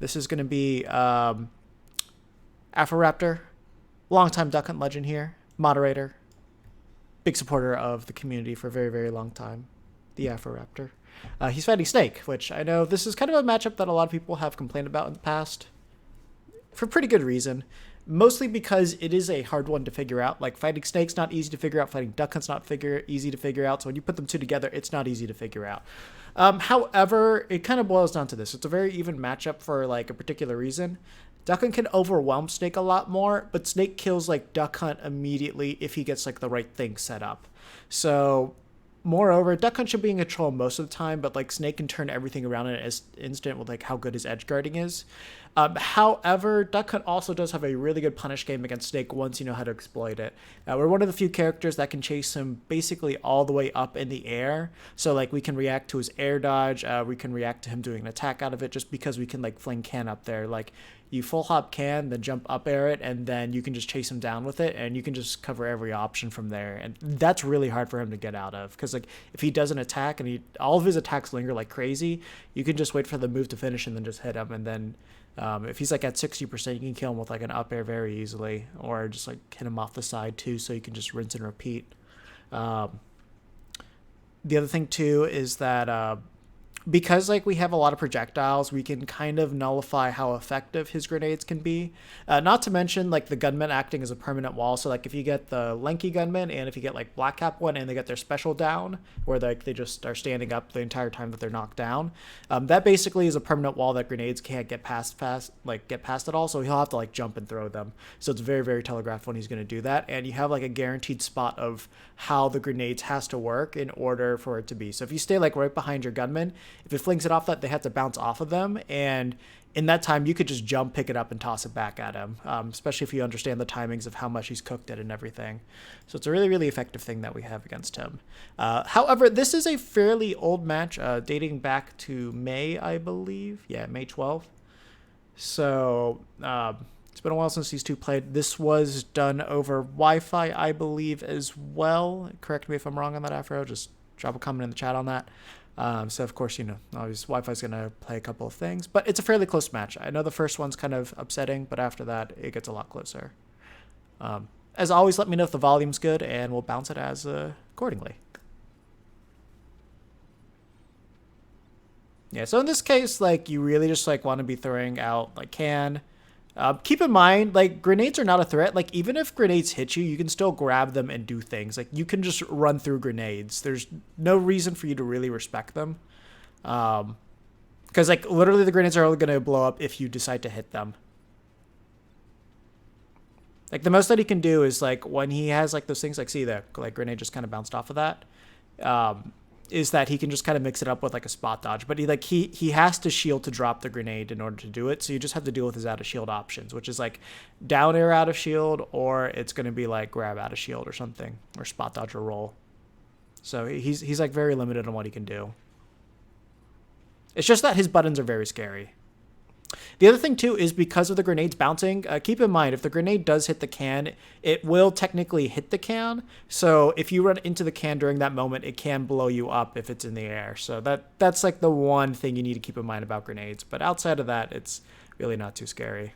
This is going to be Afroraptor, longtime Duck Hunt legend here, moderator, big supporter of the community for a very, very long time, the Afroraptor. He's fighting Snake, which I know this is kind of a matchup that a lot of people have complained about in the past, for pretty good reason. Mostly because it is a hard one to figure out. Like, fighting Snake's not easy to figure out, fighting Duck Hunt's not easy to figure out, so when you put them two together, it's not easy to figure out. However, it kind of boils down to this. It's a very even matchup for, like, a particular reason. Duck Hunt can overwhelm Snake a lot more, but Snake kills, like, Duck Hunt immediately if he gets, like, the right thing set up. So, moreover, Duck Hunt should be in control most of the time, but, like, Snake can turn everything around in an instant with, like, how good his edge guarding is. However, Duck Hunt also does have a really good punish game against Snake once you know how to exploit it. We're one of the few characters that can chase him basically all the way up in the air. So, like, we can react to his air dodge. We can react to him doing an attack out of it just because we can, like, fling can up there. Like, you full hop can, then jump up air it, and then you can just chase him down with it, and you can just cover every option from there. And that's really hard for him to get out of, because, like, if he does an attack and all of his attacks linger like crazy, you can just wait for the move to finish and then just hit him. And then if he's like at 60%, you can kill him with like an up air very easily, or just like hit him off the side too, so you can just rinse and repeat. The other thing too is that because, like, we have a lot of projectiles, we can kind of nullify how effective his grenades can be. Not to mention, like, the gunmen acting as a permanent wall. So, like, if you get the lanky gunmen and if you get, like, Black Cap one and they get their special down, where, like, they just are standing up the entire time that they're knocked down, that basically is a permanent wall that grenades can't get past at all. So he'll have to, like, jump and throw them. So it's very, very telegraphed when he's going to do that. And you have, like, a guaranteed spot of how the grenades has to work in order for it to be. So if you stay, like, right behind your gunmen, if it flings it off that, they have to bounce off of them, and in that time you could just jump, pick it up, and toss it back at him, especially if you understand the timings of how much he's cooked it and everything. So it's a really, really effective thing that we have against him. However, this is a fairly old match, dating back to May, I believe. Yeah, May 12th. So it's been a while since these two played. This was done over Wi-Fi, I believe, as well. Correct me if I'm wrong on that, Afro. Just drop a comment in the chat on that. So, of course, you know, obviously Wi-Fi is going to play a couple of things, but it's a fairly close match. I know the first one's kind of upsetting, but after that, it gets a lot closer. As always, let me know if the volume's good, and we'll bounce it as accordingly. Yeah, so in this case, like, you really just, like, want to be throwing out, like, can. Keep in mind, like, grenades are not a threat. Like, even if grenades hit you, you can still grab them and do things. Like, you can just run through grenades. There's no reason for you to really respect them. Because, like, literally the grenades are only going to blow up if you decide to hit them. Like, the most that he can do is, like, when he has, like, those things, like, see, the, like, grenade just kind of bounced off of that. Is that he can just kind of mix it up with, like, a spot dodge. But he has to shield to drop the grenade in order to do it. So you just have to deal with his out of shield options, which is, like, down air out of shield, or it's going to be, like, grab out of shield or something, or spot dodge or roll. So he's like, very limited on what he can do. It's just that his buttons are very scary. The other thing, too, is because of the grenades bouncing, keep in mind, if the grenade does hit the can, it will technically hit the can. So if you run into the can during that moment, it can blow you up if it's in the air. So that's like the one thing you need to keep in mind about grenades. But outside of that, it's really not too scary.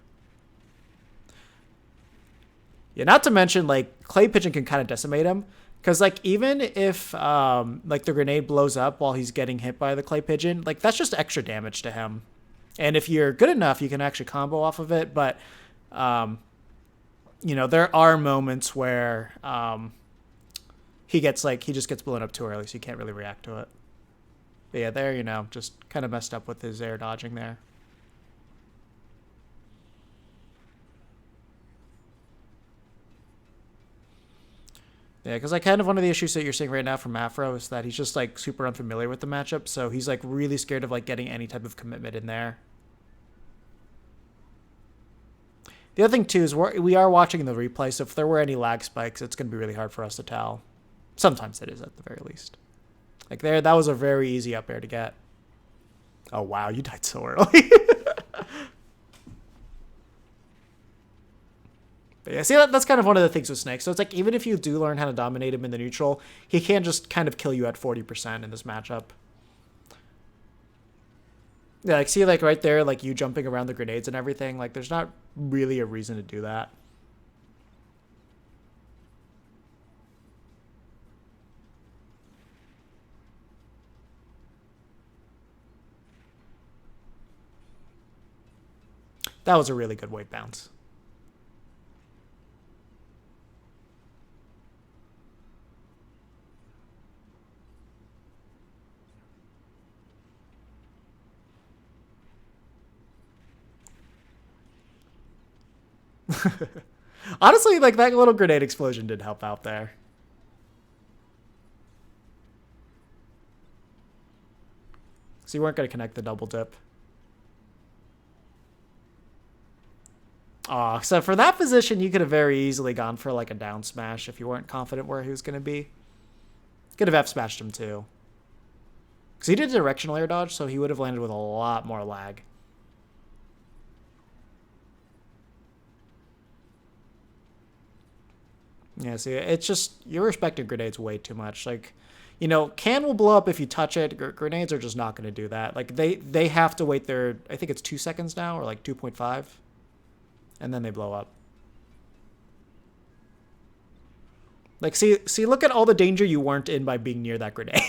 Yeah, not to mention, like, Clay Pigeon can kind of decimate him. Because, like, even if, like, the grenade blows up while he's getting hit by the Clay Pigeon, like, that's just extra damage to him. And if you're good enough, you can actually combo off of it. But, you know, there are moments where he just gets blown up too early, so you can't really react to it. But yeah, there, you know, just kind of messed up with his air dodging there. Yeah, because, like, kind of one of the issues that you're seeing right now from Afro is that he's just, like, super unfamiliar with the matchup. So he's, like, really scared of, like, getting any type of commitment in there. The other thing, too, is we are watching the replay, so if there were any lag spikes, it's going to be really hard for us to tell. Sometimes it is, at the very least. Like, there, that was a very easy up air to get. Oh, wow, you died so early. But yeah, see, that's kind of one of the things with Snake. So it's like, even if you do learn how to dominate him in the neutral, he can just kind of kill you at 40% in this matchup. Yeah, like see like right there, like you jumping around the grenades and everything. Like there's not really a reason to do that. That was a really good weight bounce. Honestly, like that little grenade explosion did help out there. So you weren't going to connect the double dip. Oh, so for that position, you could have very easily gone for like a down smash if you weren't confident where he was going to be. Could have F smashed him too. Because he did directional air dodge, so he would have landed with a lot more lag. Yeah, see, it's just, you're respecting grenades way too much. Like, you know, can will blow up if you touch it. Grenades are just not going to do that. Like, they have to wait their, I think it's 2 seconds now, or like 2.5. And then they blow up. Like, see, look at all the danger you weren't in by being near that grenade.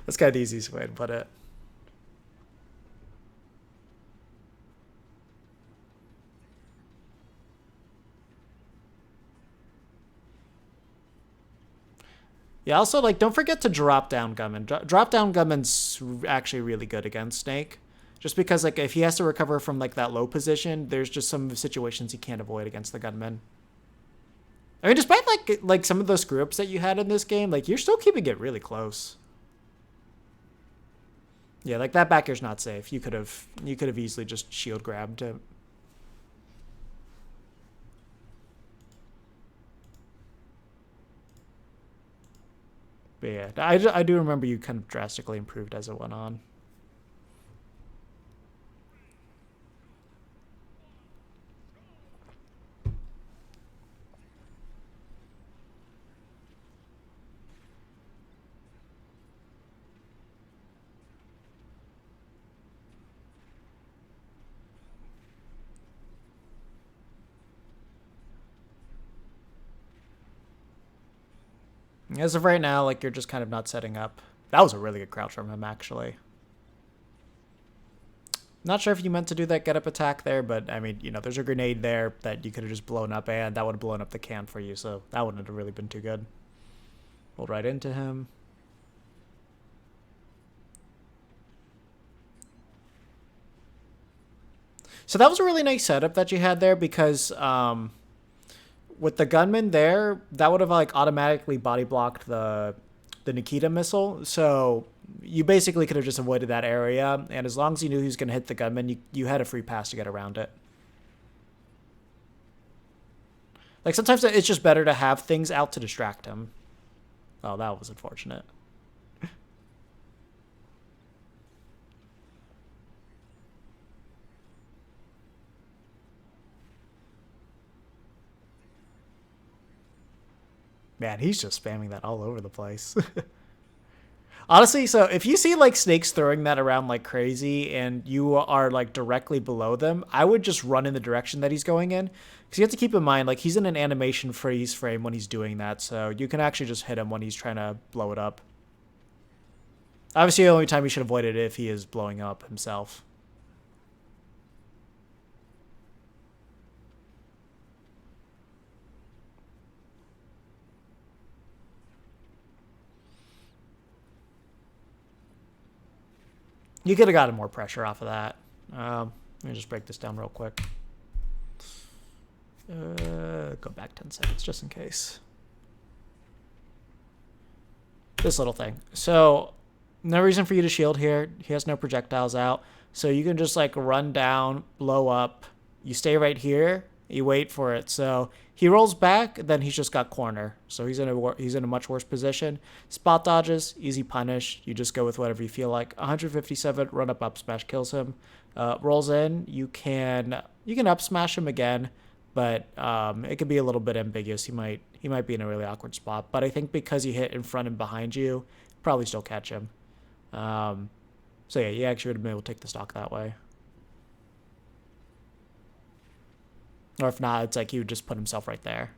That's kind of the easiest way to put it. Yeah, also, like, don't forget to drop down gunman. Drop down gunman's actually really good against Snake. Just because, like, if he has to recover from, like, that low position, there's just some situations he can't avoid against the gunman. I mean, despite, like some of those screw-ups that you had in this game, like, you're still keeping it really close. Yeah, like, that back air's not safe. You could have easily just shield grabbed him. But yeah, I do remember you kind of drastically improved as it went on. As of right now, like, you're just kind of not setting up. That was a really good crouch from him, actually. Not sure if you meant to do that get up attack there, but I mean, you know, there's a grenade there that you could have just blown up, and that would have blown up the can for you, so that wouldn't have really been too good. Rolled right into him. So that was a really nice setup that you had there because with the gunman there, that would have like automatically body blocked the Nikita missile. So you basically could have just avoided that area, and as long as you knew he was going to hit the gunman, you had a free pass to get around it. Like sometimes it's just better to have things out to distract him. Oh, that was unfortunate. Man, he's just spamming that all over the place. Honestly, so if you see like snakes throwing that around like crazy and you are like directly below them, I would just run in the direction that he's going in. Because you have to keep in mind, like he's in an animation freeze frame when he's doing that, so you can actually just hit him when he's trying to blow it up. Obviously, the only time you should avoid it if he is blowing up himself. You could have gotten more pressure off of that. Let me just break this down real quick. Go back 10 seconds just in case. This little thing. So, no reason for you to shield here. He has no projectiles out. So you can just like run down, blow up. You stay right here. You wait for it. So he rolls back, then he's just got corner. So he's in a much worse position. Spot dodges, easy punish. You just go with whatever you feel like. 157 run up smash kills him. Rolls in. You can up smash him again, but it could be a little bit ambiguous. He might be in a really awkward spot. But I think because you hit in front and behind you, probably still catch him. So yeah, you actually would have been able to take the stock that way. Or if not, it's like he would just put himself right there.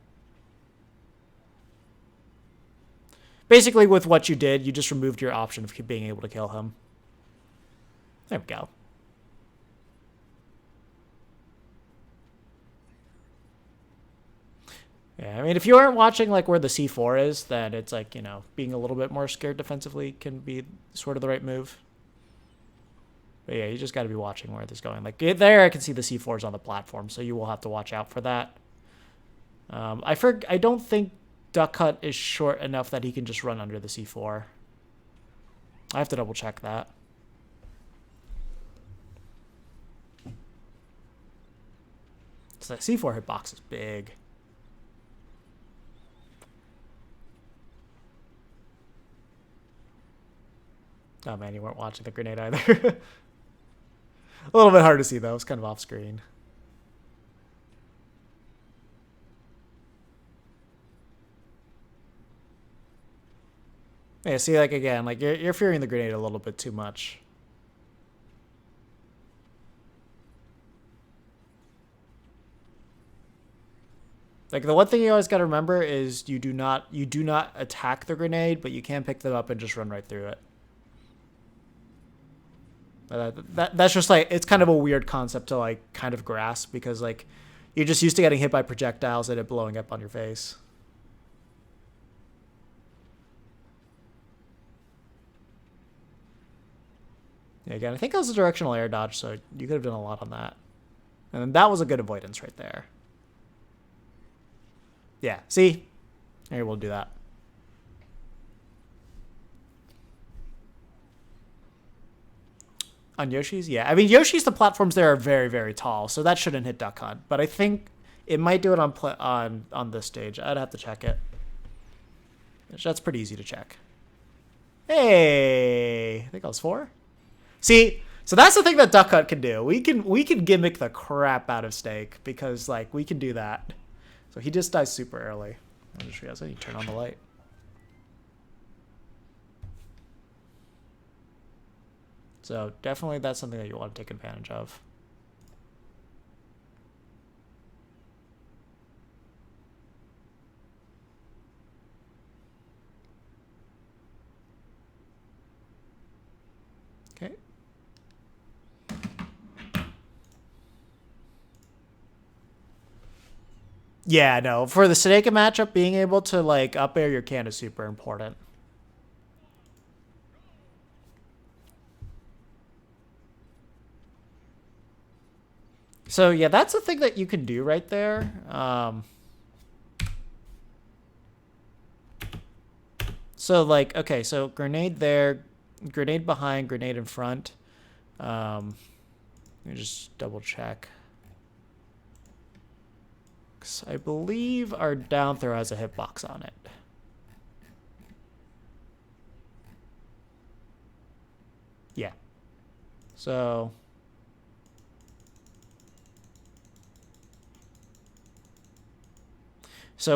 Basically, with what you did, you just removed your option of being able to kill him. There we go. Yeah, I mean, if you aren't watching like where the C4 is, then it's like, you know, being a little bit more scared defensively can be sort of the right move. But yeah, you just got to be watching where this is going. Like there, I can see the C4s on the platform, so you will have to watch out for that. I don't think Duck Hunt is short enough that he can just run under the C4. I have to double check that. So the C4 hitbox is big. Oh man, you weren't watching the grenade either. A little bit hard to see though. It's kind of off screen. Yeah, see, like again, like you're fearing the grenade a little bit too much. Like the one thing you always got to remember is you do not attack the grenade, but you can pick them up and just run right through it. That's just like, it's kind of a weird concept to like kind of grasp because like you're just used to getting hit by projectiles and it blowing up on your face. Yeah, again, I think that was a directional air dodge, so you could have done a lot on that. And that was a good avoidance right there. Yeah, see? You're able to do that. On Yoshi's? Yeah. I mean, Yoshi's, the platforms there are very, very tall, so that shouldn't hit Duck Hunt. But I think it might do it on this stage. I'd have to check it. That's pretty easy to check. Hey! I think I was 4. See, so that's the thing that Duck Hunt can do. We can gimmick the crap out of Snake because, like, we can do that. So he just dies super early. I just realized I need to turn on the light. So definitely that's something that you want to take advantage of. Okay. Yeah, no. For the Sadeka matchup, being able to like up air your can is super important. So yeah, that's the thing that you can do right there. So like, okay, so grenade there, grenade behind, grenade in front. Let me just double check. 'Cause I believe our down throw has a hitbox on it. Yeah. So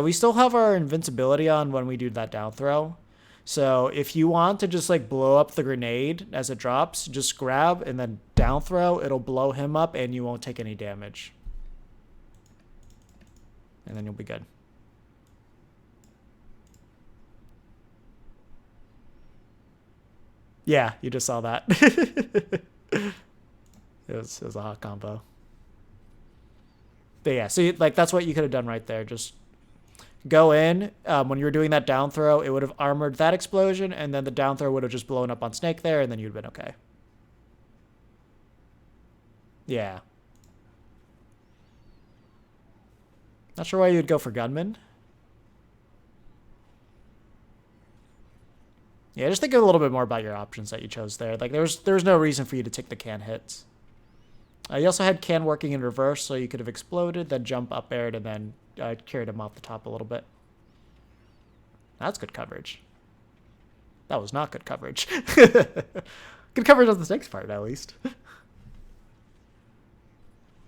we still have our invincibility on when we do that down throw. So if you want to just like blow up the grenade as it drops, just grab and then down throw. It'll blow him up and you won't take any damage. And then you'll be good. Yeah, you just saw that. it was a hot combo. But yeah, so like that's what you could have done right there. Just go in. When you were doing that down throw, it would have armored that explosion, and then the down throw would have just blown up on Snake there, and then you'd have been okay. Yeah. Not sure why you'd go for Gunman. Yeah, just think a little bit more about your options that you chose there. Like there was no reason for you to take the can hits. You also had can working in reverse, so you could have exploded, then jump up aired, and then carried him off the top a little bit. That's good coverage. That was not good coverage. Good coverage on the Snake's part, at least.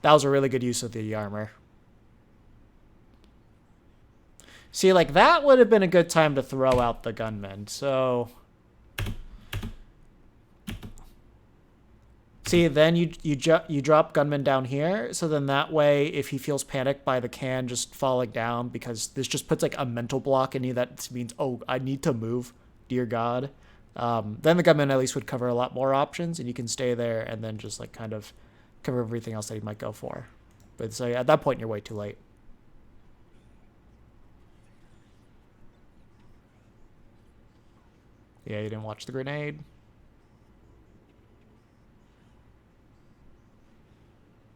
That was a really good use of the armor. See, like, that would have been a good time to throw out the gunman, so See, then you drop gunman down here, so then that way, if he feels panicked by the can just falling down, because this just puts like a mental block in you that means, oh, I need to move, dear God. Then the gunman at least would cover a lot more options, and you can stay there and then just like kind of cover everything else that he might go for. But so at that point, you're way too late. Yeah, you didn't watch the grenade.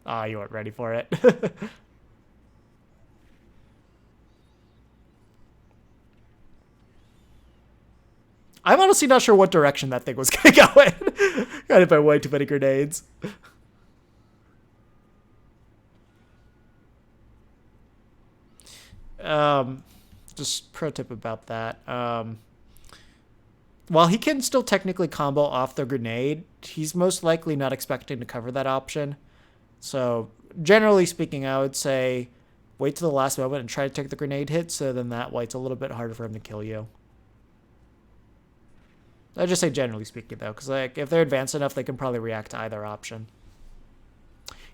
Ah, you weren't ready for it. I'm honestly not sure what direction that thing was going to go in. Got hit by way too many grenades. Um, just pro tip about that. While he can still technically combo off the grenade, he's most likely not expecting to cover that option. So, generally speaking, I would say wait to the last moment and try to take the grenade hit, so then that way it's a little bit harder for him to kill you. I just say generally speaking though, because like if they're advanced enough, they can probably react to either option.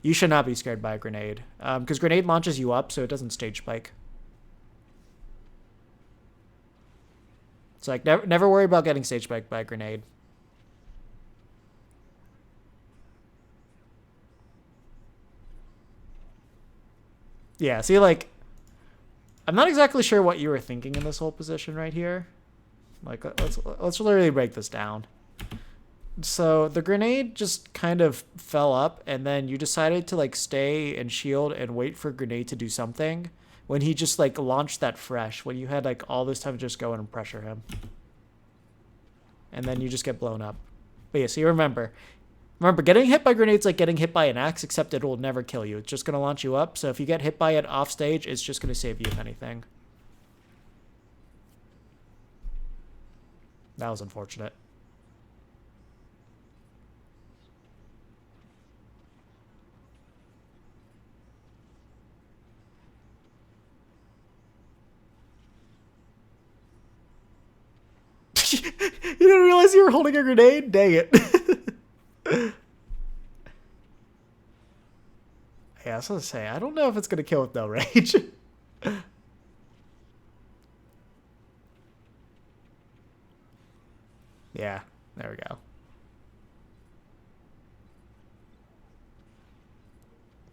You should not be scared by a grenade, because grenade launches you up, so it doesn't stage spike. It's like never worry about getting stage spiked by a grenade. Yeah, see, like I'm not exactly sure what you were thinking in this whole position right here. Like let's literally break this down. So the grenade just kind of fell up, and then you decided to like stay and shield and wait for grenade to do something when he just like launched that fresh, when you had like all this time to just go in and pressure him. And then you just get blown up. But yeah, so you remember, getting hit by grenades like getting hit by an axe, except it will never kill you. It's just going to launch you up. So if you get hit by it off stage, it's just going to save you if anything. That was unfortunate. You didn't realize you were holding a grenade? Dang it. Yeah, I was going to say, I don't know if it's going to kill with no rage. Yeah, there we go.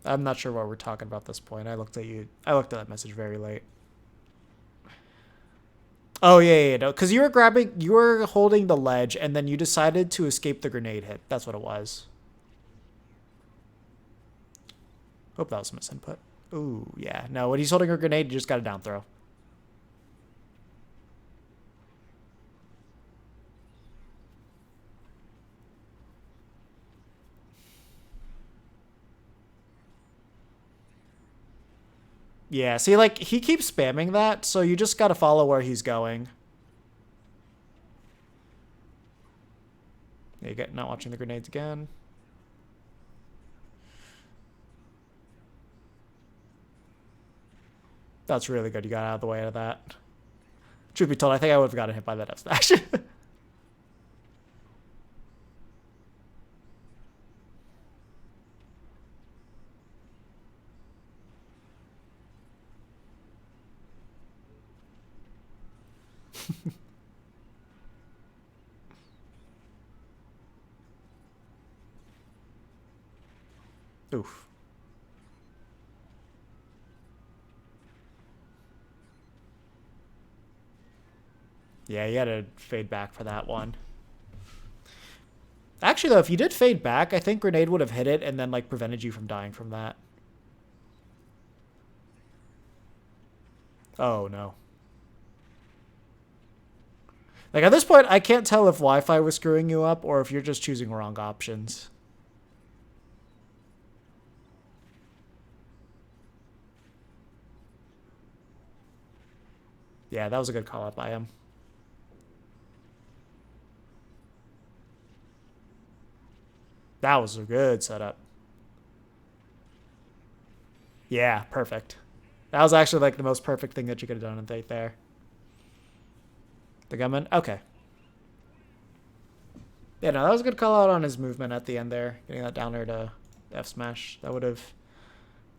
I'm not sure what we're talking about at this point. I looked at that message very late. Oh yeah, no, because you were holding the ledge, and then you decided to escape the grenade hit. That's what it was. Hope that was a misinput. Ooh, yeah. No, when he's holding a grenade, you just got a down throw. Yeah, see, like, he keeps spamming that, so you just gotta follow where he's going. Yeah, you get not watching the grenades again. That's really good. You got out of the way of that. Truth be told, I think I would have gotten hit by that F smash. Oof. Yeah, you had to fade back for that one. Actually, though, if you did fade back, I think grenade would have hit it and then like prevented you from dying from that. Oh no. Like at this point, I can't tell if Wi-Fi was screwing you up or if you're just choosing wrong options. Yeah, that was a good call out by him. That was a good setup. Yeah, perfect. That was actually like the most perfect thing that you could have done right there. The gunman? Okay. Yeah, no, that was a good call out on his movement at the end there. Getting that down air to F smash. That would have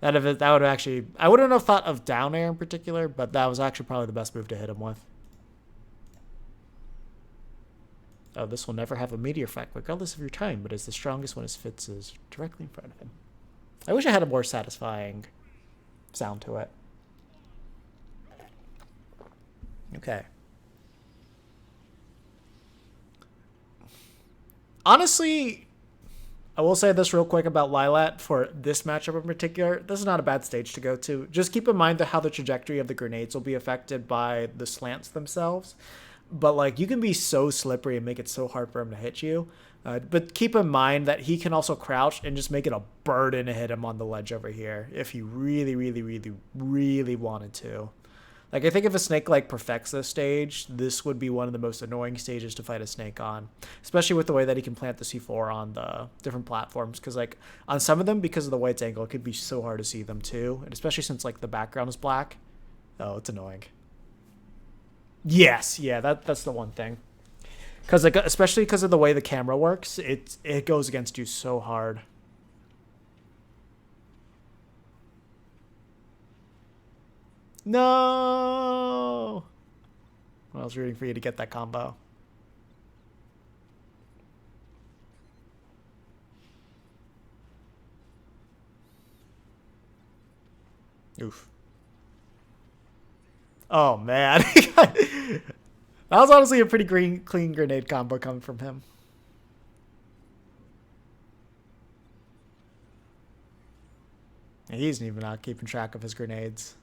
actually, I wouldn't have thought of down air in particular, but that was actually probably the best move to hit him with. Oh, this will never have a meteor effect, regardless of your time, but is the strongest when his Fitz is directly in front of him. I wish I had a more satisfying sound to it. Okay. Honestly, I will say this real quick about Lilat for this matchup in particular. This is not a bad stage to go to. Just keep in mind how the trajectory of the grenades will be affected by the slants themselves. But, like, you can be so slippery and make it so hard for him to hit you. But keep in mind that he can also crouch and just make it a burden to hit him on the ledge over here if he really, really, really, really wanted to. Like, I think if a snake, like, perfects this stage, this would be one of the most annoying stages to fight a snake on. Especially with the way that he can plant the C4 on the different platforms. Because, like, on some of them, because of the white's angle, it could be so hard to see them, too. And especially since, like, the background is black. Oh, it's annoying. Yes, yeah, that's the one thing. Because, like, especially because of the way the camera works, it goes against you so hard. No! I was rooting for you to get that combo. Oof. Oh, man. That was honestly a pretty clean grenade combo coming from him. He's even not keeping track of his grenades.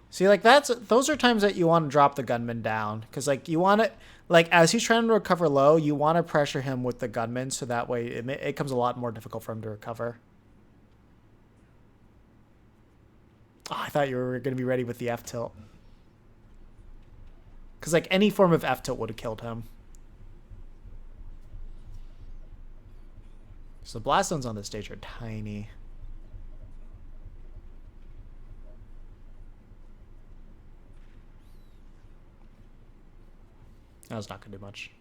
See, like, those are times that you want to drop the gunman down. Because, like, you want to, like, as he's trying to recover low, you want to pressure him with the gunman so that way it becomes a lot more difficult for him to recover. Oh, I thought you were going to be ready with the F-tilt. Because, like, any form of F-tilt would have killed him. So the blast zones on this stage are tiny. That was not going to do much.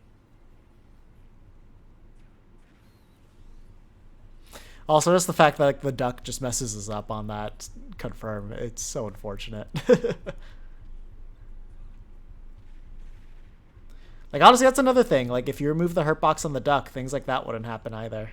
Also, just the fact that, like, the duck just messes us up on that confirm. It's so unfortunate. Like, honestly, that's another thing. Like, if you remove the hurt box on the duck, things like that wouldn't happen either.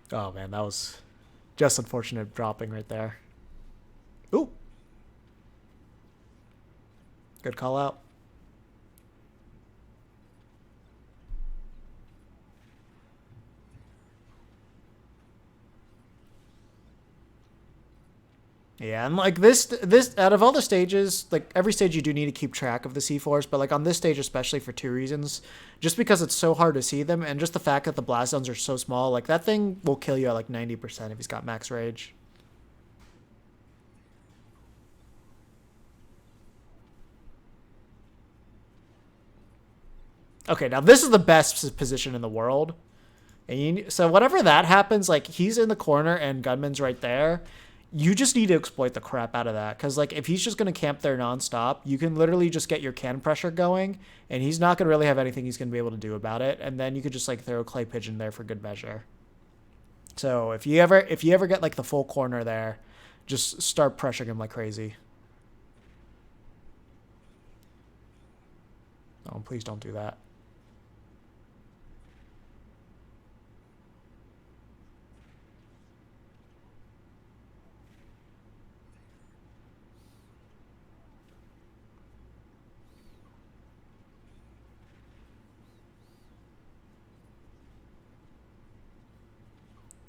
Oh, man, that was just unfortunate dropping right there. Ooh. Good call out. Yeah, and like this out of all the stages, like every stage you do need to keep track of the C4s, but like on this stage especially for two reasons. Just because it's so hard to see them, and just the fact that the blast zones are so small, like that thing will kill you at like 90% if he's got max rage. Okay, now this is the best position in the world. And so whenever that happens, like he's in the corner and gunman's right there, you just need to exploit the crap out of that. Because, like, if he's just going to camp there nonstop, you can literally just get your cannon pressure going, and he's not going to really have anything he's going to be able to do about it. And then you could just, like, throw a clay pigeon there for good measure. So if you ever get, like, the full corner there, just start pressuring him like crazy. Oh, please don't do that.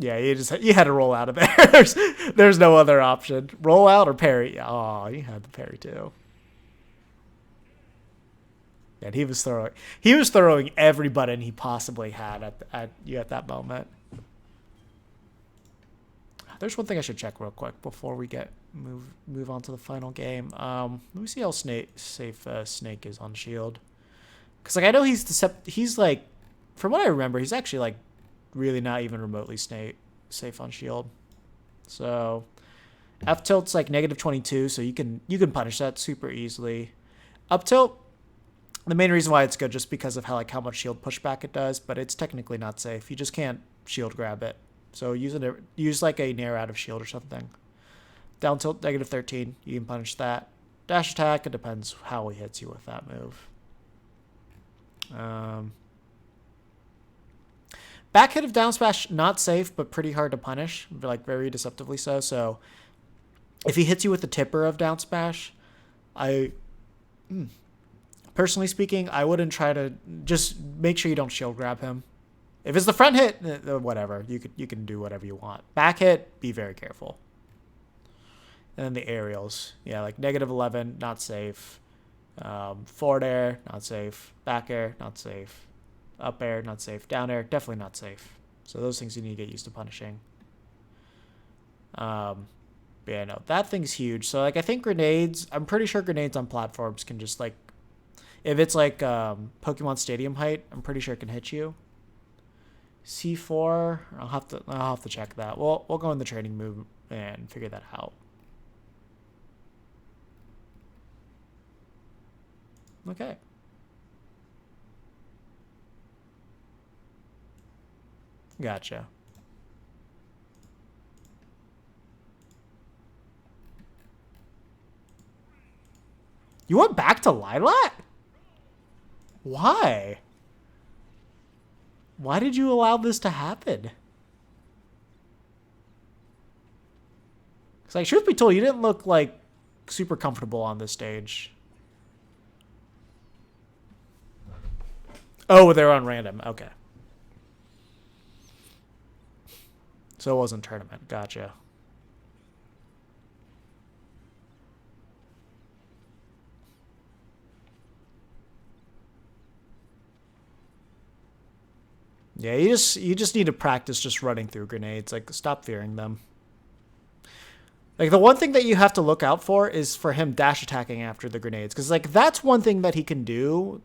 Yeah, you had to roll out of there. there's no other option. Roll out or parry. Oh, you had the parry too. And he was throwing every button he possibly had at you at that moment. There's one thing I should check real quick before we move on to the final game. Let me see how safe Snake is on shield. Because like I know he's like, from what I remember, he's actually like really not even remotely safe on shield. So F tilt's like -22, so you can punish that super easily. Up tilt, the main reason why it's good just because of how much shield pushback it does, but it's technically not safe. You just can't shield grab it. So use like a nair out of shield or something. Down tilt -13, you can punish that. Dash attack, it depends how he hits you with that move. Back hit of down smash, not safe, but pretty hard to punish, like very deceptively so. So if he hits you with the tipper of down smash, personally speaking, I wouldn't try to, just make sure you don't shield grab him. If it's the front hit, whatever, you can do whatever you want. Back hit, be very careful. And then the aerials, yeah, like -11, not safe. Forward air, not safe. Back air, not safe. Up air, not safe. Down air, definitely not safe. So those things you need to get used to punishing. But yeah, no, that thing's huge. So like I think grenades, I'm pretty sure grenades on platforms can just like, if it's like Pokemon Stadium height, I'm pretty sure it can hit you. C4, I'll have to check that. We'll go in the training move and figure that out. Okay. Gotcha. You went back to Lilac? Why? Why did you allow this to happen? Because, like, truth be told, you didn't look, like, super comfortable on this stage. Oh, they're on random. Okay. So it wasn't tournament. Gotcha. Yeah, you just need to practice just running through grenades. Like, stop fearing them. Like, the one thing that you have to look out for is for him dash attacking after the grenades. Because, like, that's one thing that he can do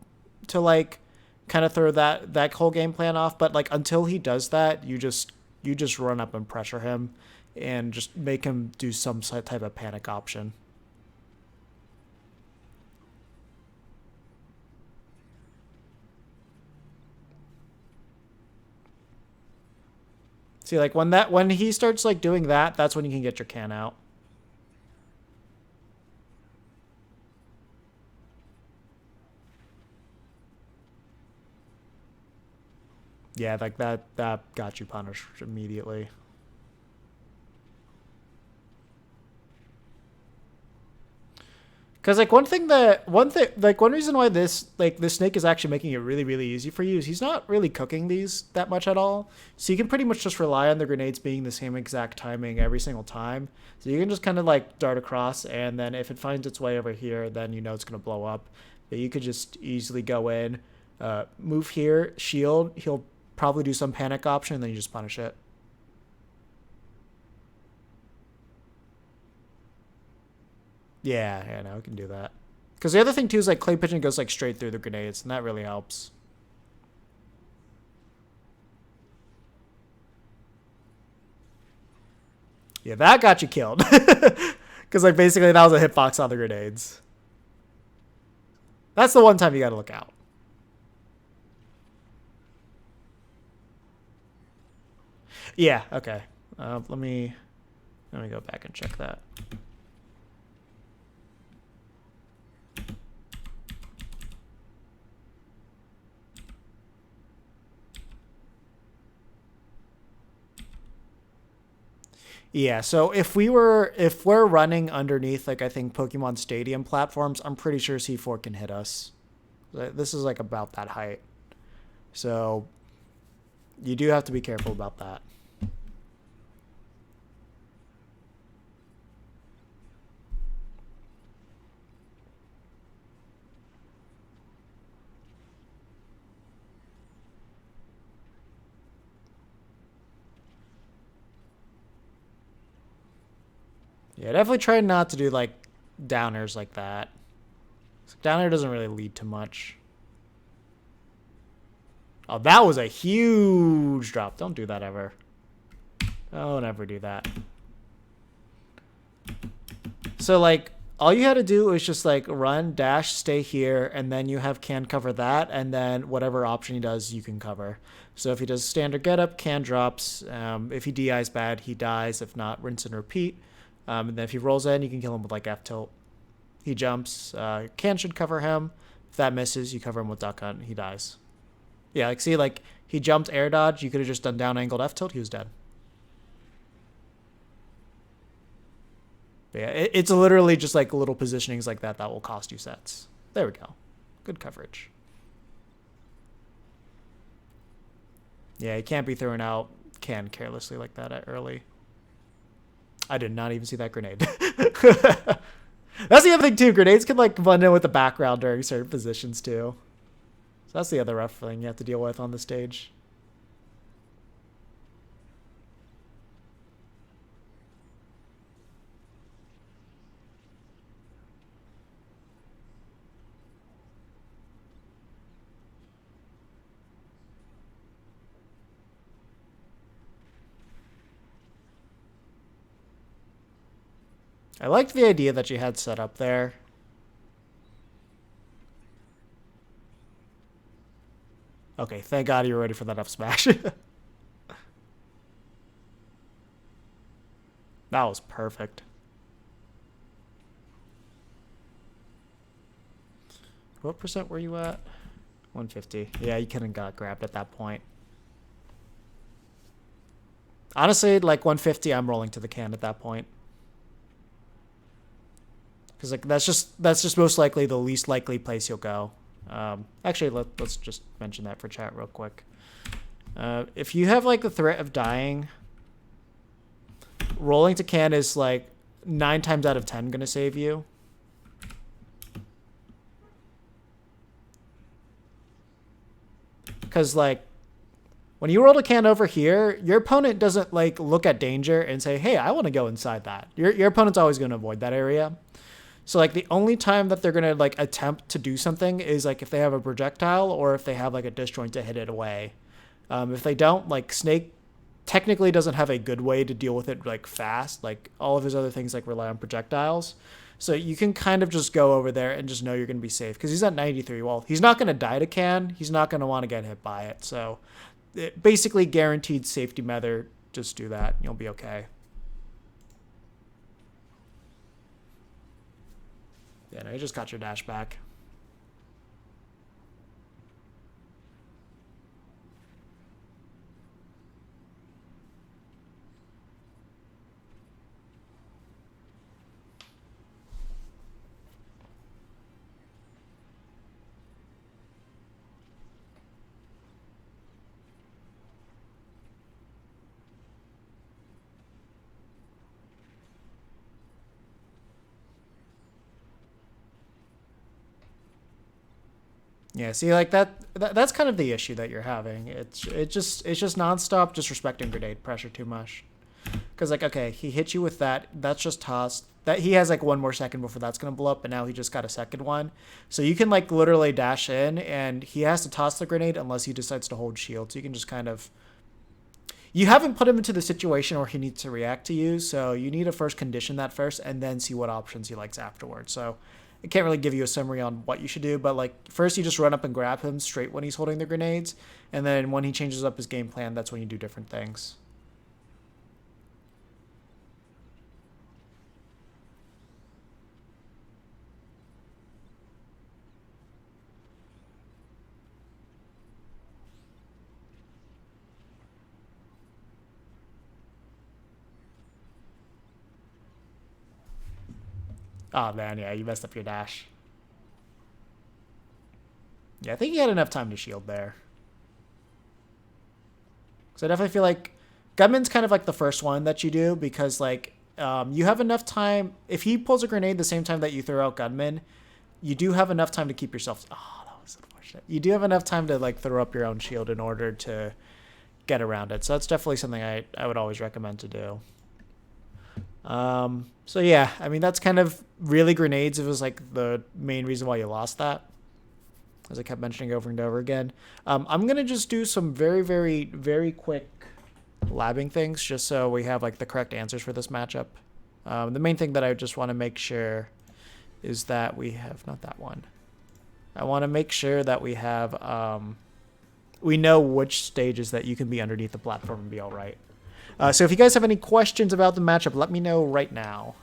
to, like, kind of throw that whole game plan off. But, like, until he does that, you just run up and pressure him and just make him do some type of panic option. See, like, when he starts, like, doing that, that's when you can get your can out. Yeah, like, that got you punished immediately. Because, like, one reason why this snake is actually making it really, really easy for you is he's not really cooking these that much at all. So you can pretty much just rely on the grenades being the same exact timing every single time. So you can just kind of, like, dart across, and then if it finds its way over here, then you know it's going to blow up. But you could just easily go in, move here, shield. He'll probably do some panic option, and then you just punish it. Yeah, no, we can do that. Because the other thing too is like clay pigeon goes like straight through the grenades, and that really helps. Yeah, that got you killed. Because like basically that was a hitbox on the grenades. That's the one time you got to look out. Yeah. Okay. Let me go back and check that. Yeah, so if we're running underneath like I think Pokemon Stadium platforms, I'm pretty sure C4 can hit us. This is like about that height. So you do have to be careful about that. Yeah, definitely try not to do like downers like that. Downer doesn't really lead to much. Oh, that was a huge drop. Don't do that ever. Don't ever do that. So like all you had to do is just like run, dash, stay here, and then you have Can cover that, and then whatever option he does, you can cover. So if he does standard get up, Can drops. If he DIs bad, he dies. If not, rinse and repeat. And then if he rolls in, you can kill him with like F tilt. He jumps. Can should cover him. If that misses, you cover him with duck hunt. He dies. Yeah, like see, like he jumped air dodge. You could have just done down angled F tilt. He was dead. But yeah, it's literally just like little positionings like that that will cost you sets. There we go. Good coverage. Yeah, you can't be throwing out Can carelessly like that at early. I did not even see that grenade. That's the other thing too. Grenades can like blend in with the background during certain positions too. So that's the other rough thing you have to deal with on the stage. I liked the idea that you had set up there. Okay, thank God you were ready for that up smash. That was perfect. What percent were you at? 150. Yeah, you couldn't got grabbed at that point. Honestly, like 150, I'm rolling to the Can at that point. Because like that's just most likely the least likely place you'll go. Actually, let's just mention that for chat real quick. If you have like the threat of dying, rolling to Can is like 9 times out of 10 gonna save you. Because like when you roll a Can over here, your opponent doesn't like look at danger and say, "Hey, I want to go inside that." Your opponent's always going to avoid that area. So like the only time that they're going to like attempt to do something is like if they have a projectile or if they have like a disjoint to hit it away. If they don't, like Snake technically doesn't have a good way to deal with it like fast. Like all of his other things like rely on projectiles. So you can kind of just go over there and just know you're going to be safe because he's at 93. Well, he's not going to die to Can. He's not going to want to get hit by it. So it basically guaranteed safety method. Just do that. You'll be okay. Yeah, no, you just got your dash back. Yeah, see, like that's kind of the issue that you're having. It's just nonstop disrespecting grenade pressure too much. Because like, okay, he hit you with that. That's just tossed. That he has like 1 more second before that's gonna blow up, and now he just got a second one. So you can like literally dash in, and he has to toss the grenade unless he decides to hold shield. So you can just kind of. You haven't put him into the situation where he needs to react to you, so you need to first condition that first, and then see what options he likes afterwards. So. I can't really give you a summary on what you should do, but like first you just run up and grab him straight when he's holding the grenades, and then when he changes up his game plan, that's when you do different things. Oh man, yeah, you messed up your dash. Yeah, I think you had enough time to shield there. So I definitely feel like Gunman's kind of like the first one that you do because like you have enough time. If he pulls a grenade the same time that you throw out Gunman, you do have enough time to keep yourself. Oh, that was unfortunate. You do have enough time to like throw up your own shield in order to get around it. So that's definitely something I would always recommend to do. So yeah, I mean, that's kind of really grenades. It was like the main reason why you lost that, as I kept mentioning over and over again. I'm going to just do some very, very, very quick labbing things just so we have like the correct answers for this matchup. The main thing that I just want to make sure is that we have, not that one. I want to make sure that we have, we know which stages that you can be underneath the platform and be all right. So if you guys have any questions about the matchup, let me know right now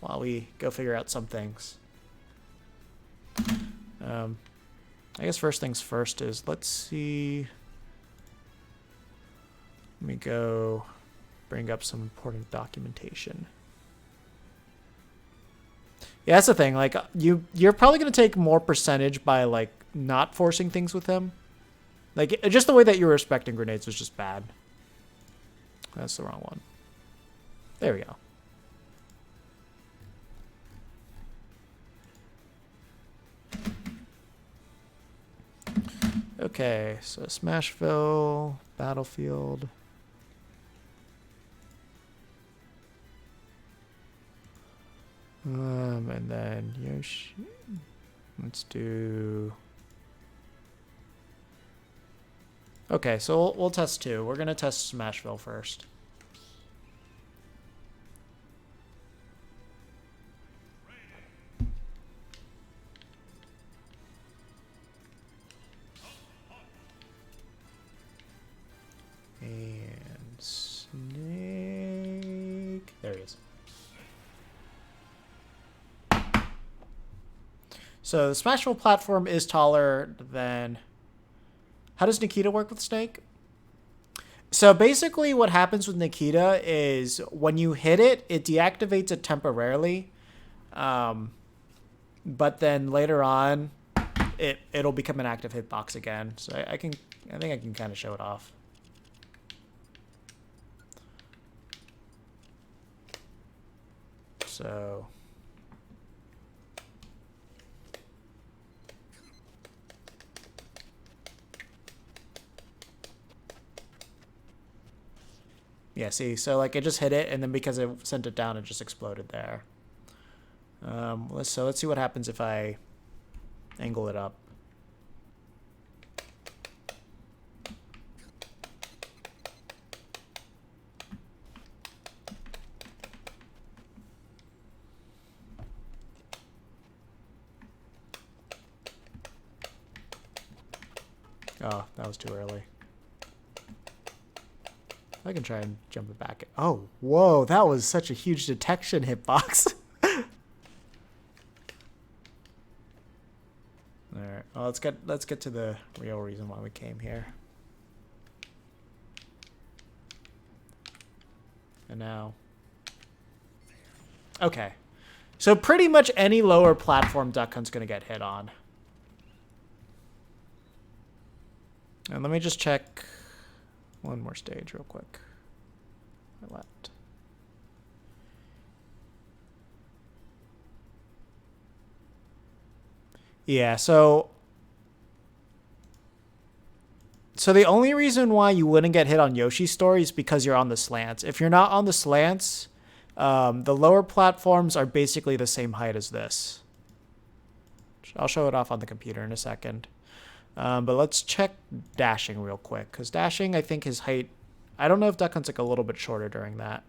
while we go figure out some things. I guess first things first is, let's see. Let me go bring up some important documentation. Yeah, that's the thing. Like, you're probably going to take more percentage by, like, not forcing things with him. Like, just the way that you were respecting grenades was just bad. That's the wrong one. There we go. Okay, so Smashville, Battlefield. And then Yoshi. Let's do... Okay, so we'll test two. We're going to test Smashville first. And Snake. There he is. So the Smashville platform is taller than... How does Nikita work with Snake? So basically what happens with Nikita is when you hit it, it deactivates it temporarily. But then later on, it'll become an active hitbox again. So I think I can kind of show it off. So... Yeah, see, so like it just hit it, and then because it sent it down, it just exploded there. So let's see what happens if I angle it up. Oh, that was too early. I can try and jump it back. Oh, whoa, that was such a huge detection hitbox. Alright, well, let's get to the real reason why we came here. And now... Okay. So pretty much any lower platform Duck Hunt's going to get hit on. And let me just check one more stage real quick. I left. Yeah, so the only reason why you wouldn't get hit on Yoshi's story is because you're on the slants. If you're not on the slants, the lower platforms are basically the same height as this. I'll show it off on the computer in a second. But let's check dashing real quick, because dashing, I think his height... I don't know if Duck Hunt's like a little bit shorter during that.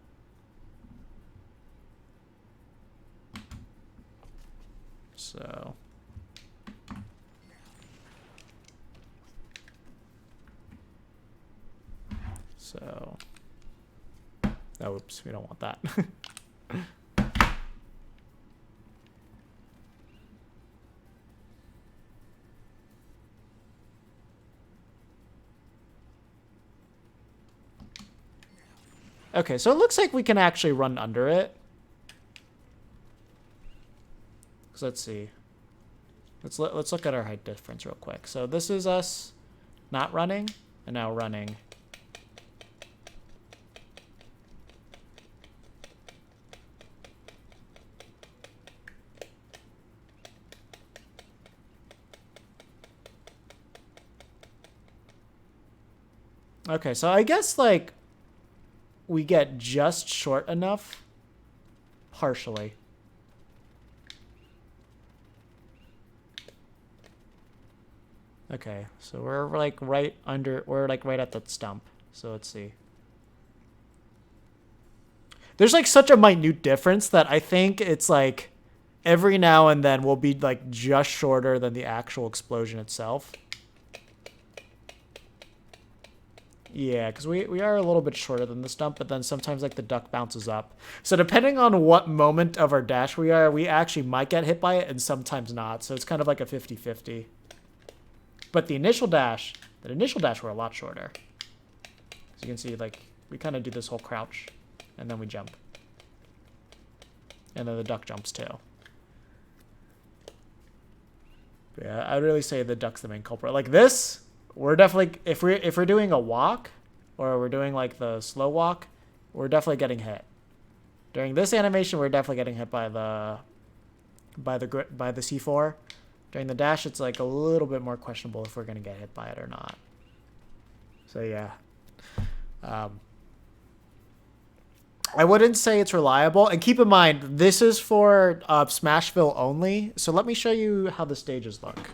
So... Oh, oops, we don't want that. Okay, so it looks like we can actually run under it. So let's see. Let's look at our height difference real quick. So this is us not running and now running. Okay, so I guess like we get just short enough partially. Okay, so we're like right at that stump. So let's see. There's like such a minute difference that I think it's like every now and then we'll be like just shorter than the actual explosion itself. Yeah, because we are a little bit shorter than the stump, but then sometimes like the duck bounces up. So depending on what moment of our dash we are, we actually might get hit by it and sometimes not. So it's kind of like a 50-50. But the initial dash we're a lot shorter. So you can see like we kind of do this whole crouch and then we jump. And then the duck jumps too. But yeah, I'd really say the duck's the main culprit. Like this, we're definitely if we're doing a walk or we're doing like the slow walk, we're definitely getting hit. During this animation, we're definitely getting hit by the C4. During the dash, it's like a little bit more questionable if we're gonna get hit by it or not. So yeah, I wouldn't say it's reliable. And keep in mind, this is for Smashville only. So let me show you how the stages look.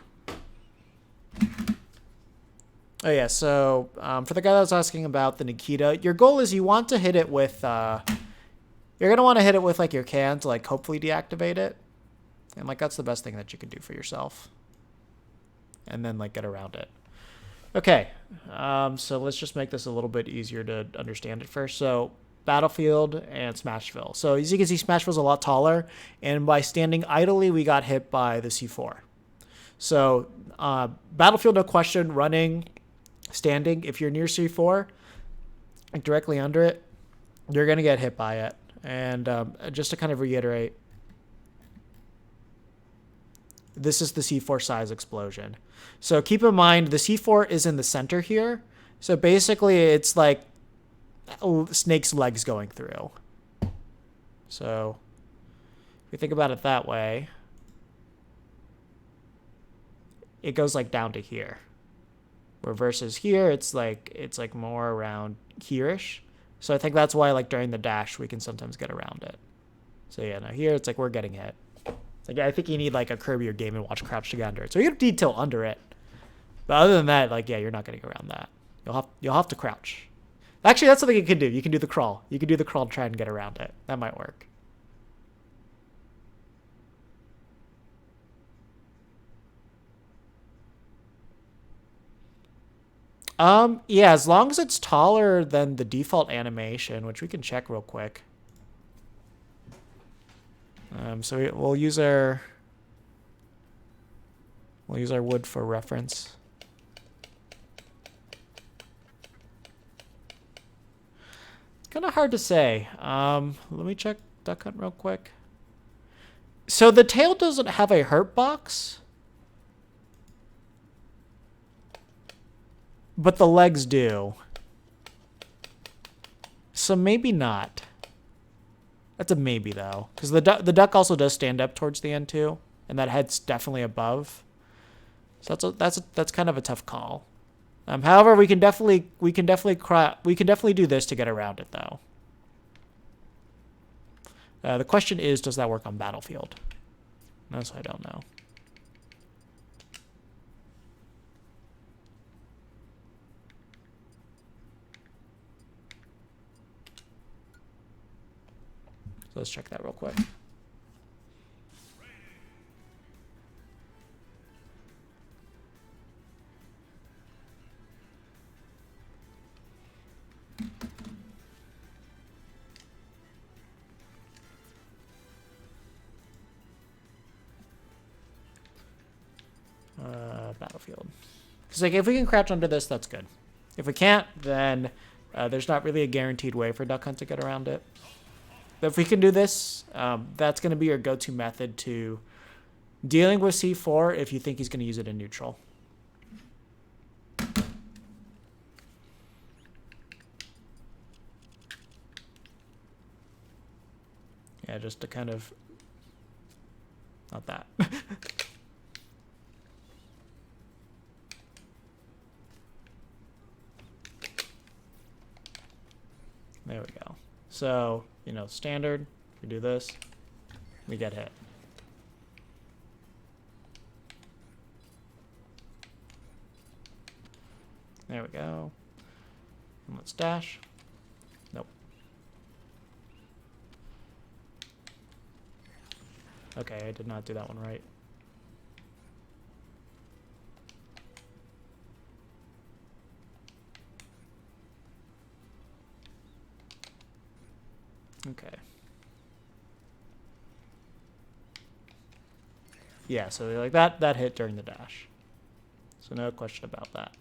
Oh yeah, so for the guy that was asking about the Nikita, your goal is you want to hit it with, you're going to want to hit it with like your can to like hopefully deactivate it. And like that's the best thing that you can do for yourself. And then like get around it. Okay, so let's just make this a little bit easier to understand it first. So Battlefield and Smashville. So as you can see, Smashville's a lot taller. And by standing idly, we got hit by the C4. So Battlefield, no question, running, standing, if you're near C4, like directly under it, you're going to get hit by it. And just to kind of reiterate, this is the C4 size explosion. So keep in mind, the C4 is in the center here. So basically, it's like snake's legs going through. So if we think about it that way, it goes like down to here. Where versus here, it's like more around here-ish. So I think that's why like during the dash, we can sometimes get around it. So yeah, now here, it's like we're getting hit. It's like, I think you need like a Kirby or Game & Watch crouch to get under it. So you get detail under it. But other than that, like, yeah, you're not getting around that. You'll have to crouch. Actually, that's something you can do. You can do the crawl. You can do the crawl to try and get around it. That might work. Yeah, as long as it's taller than the default animation, which we can check real quick. So we'll use our wood for reference. It's kind of hard to say. Let me check Duck Hunt real quick. So the tail doesn't have a hurt box. But the legs do. So maybe not. That's a maybe, though. Because the duck also does stand up towards the end, too. And that head's definitely above. So that's kind of a tough call. However, we can definitely do this to get around it, though. The question is, does that work on Battlefield? That's what I don't know. So let's check that real quick. Battlefield. Because like if we can crouch under this, that's good. If we can't, then there's not really a guaranteed way for Duck Hunt to get around it. But if we can do this, that's going to be your go-to method to dealing with C4 if you think he's going to use it in neutral. Yeah, just to kind of... Not that. There we go. So, you know, standard, we do this. we get hit. There we go. And let's dash. Nope. Okay, I did not do that one right. Okay. Yeah, so like that hit during the dash. So no question about that.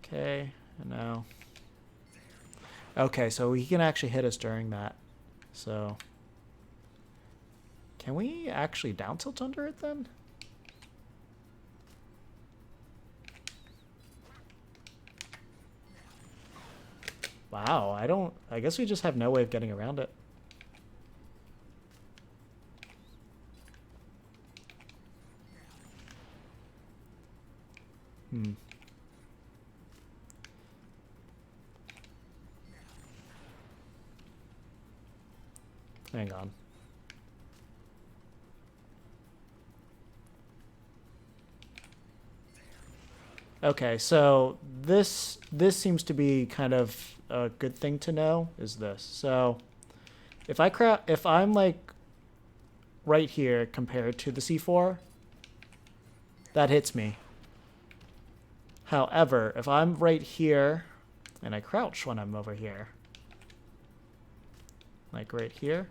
Okay, and now. Okay, so he can actually hit us during that. So can we actually down tilt under it then? Wow, I guess we just have no way of getting around it. Hang on. Okay, so this seems to be kind of a good thing to know is this. So if I'm like right here compared to the C4, that hits me. However, if I'm right here and I crouch when I'm over here, like right here,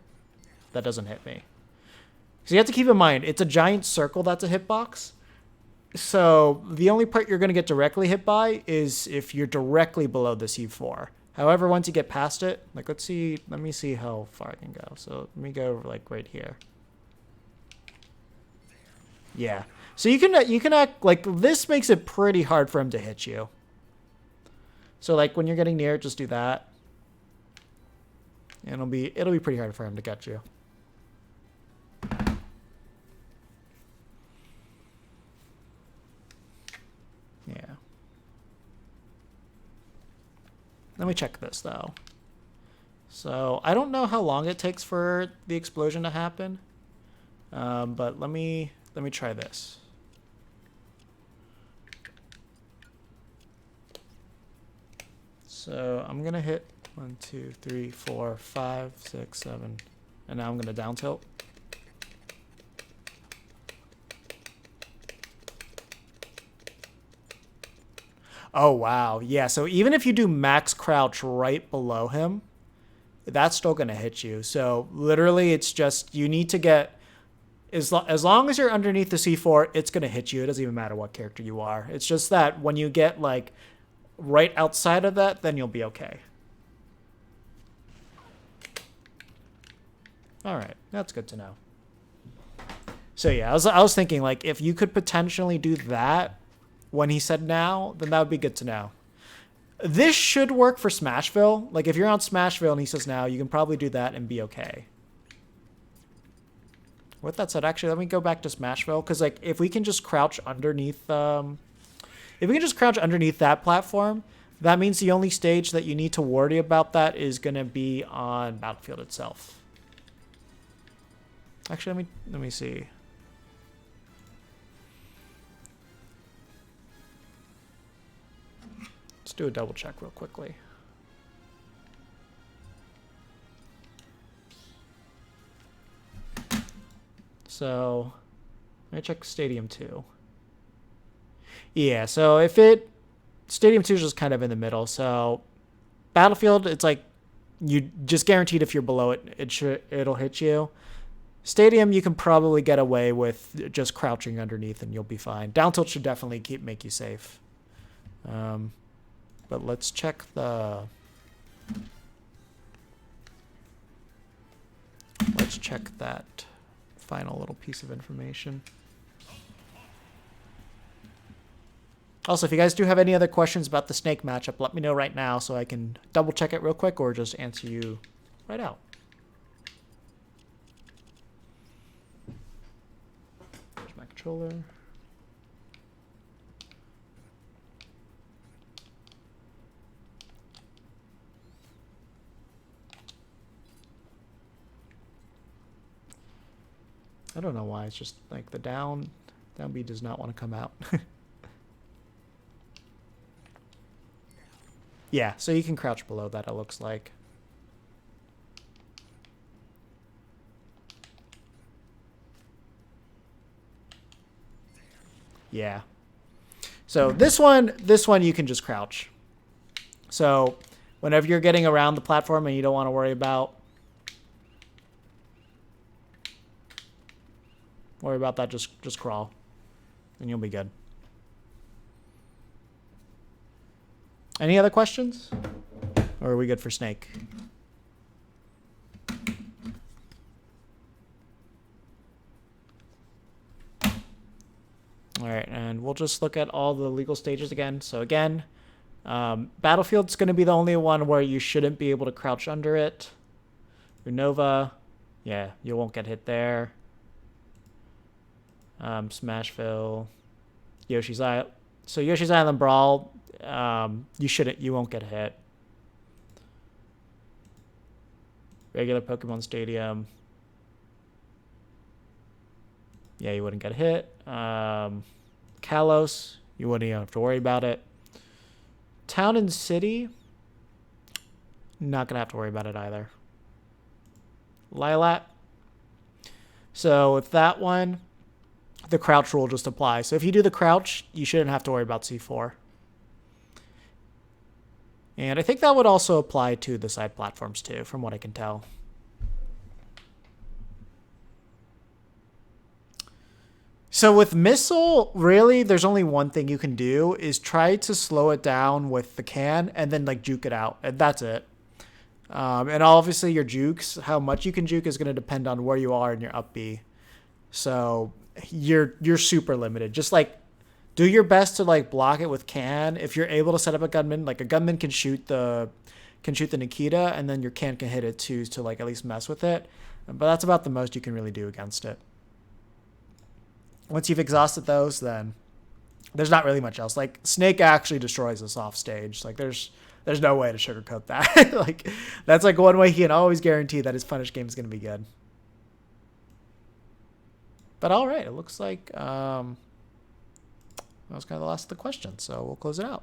that doesn't hit me. So you have to keep in mind, it's a giant circle that's a hitbox. So the only part you're going to get directly hit by is if you're directly below the C4. However, once you get past it, like let me see how far I can go. So let me go like right here. Yeah. So you can act like this makes it pretty hard for him to hit you. So like when you're getting near, just do that. And it'll be pretty hard for him to get you. Yeah. Let me check this though. So I don't know how long it takes for the explosion to happen, but let me try this. So I'm gonna hit 1, 2, 3, 4, 5, 6, 7, and now I'm gonna down tilt. Oh, wow. Yeah, so even if you do max crouch right below him, that's still going to hit you. So literally, it's just you need to get, as long as you're underneath the C4, it's going to hit you. It doesn't even matter what character you are. It's just that when you get like right outside of that, then you'll be okay. All right, that's good to know. So yeah, I was thinking like if you could potentially do that when he said now, then that would be good to know. This should work for Smashville. Like if you're on Smashville and he says now, you can probably do that and be okay. With that said, actually, let me go back to Smashville because like if we can just crouch underneath, that platform, that means the only stage that you need to worry about that is gonna be on Battlefield itself. Actually, let me see. Let's do a double check real quickly. So, let me check Stadium 2. Yeah, so Stadium 2 is just kind of in the middle. So, Battlefield, it's like you just guaranteed if you're below it, it'll hit you. Stadium, you can probably get away with just crouching underneath and you'll be fine. Down tilt should definitely make you safe. But let's check that final little piece of information. Also, if you guys do have any other questions about the Snake matchup, let me know right now so I can double check it real quick or just answer you right out. There's my controller. I don't know why. It's just like the down B does not want to come out. Yeah, so you can crouch below that, it looks like. Yeah. So this one you can just crouch. So whenever you're getting around the platform and you don't want to worry about that, just crawl. And you'll be good. Any other questions? Or are we good for snake? All right, and we'll just look at all the legal stages again. So again, Battlefield's going to be the only one where you shouldn't be able to crouch under it. Unova, yeah, you won't get hit there. Smashville, Yoshi's Island. So Yoshi's Island Brawl, you won't get hit. Regular Pokemon Stadium. Yeah, you wouldn't get hit. Kalos, you wouldn't even have to worry about it. Town and City, not going to have to worry about it either. Lilac. So with that one, the crouch rule just applies. So if you do the crouch, you shouldn't have to worry about C4. And I think that would also apply to the side platforms too, from what I can tell. So with Missile, really, there's only one thing you can do, is try to slow it down with the can and then like juke it out. And that's it. And obviously your jukes, how much you can juke is going to depend on where you are in your up B. So you're super limited. Just like do your best to like block it with can. If you're able to set up a gunman, like a gunman can shoot the Nikita, and then your can hit it too to like at least mess with it. But that's about the most you can really do against it. Once you've exhausted those, then there's not really much else. Like Snake actually destroys us off stage. Like there's no way to sugarcoat that. Like that's like one way he can always guarantee that his punish game is going to be good. But all right, it looks like that was kind of the last of the questions, so we'll close it out.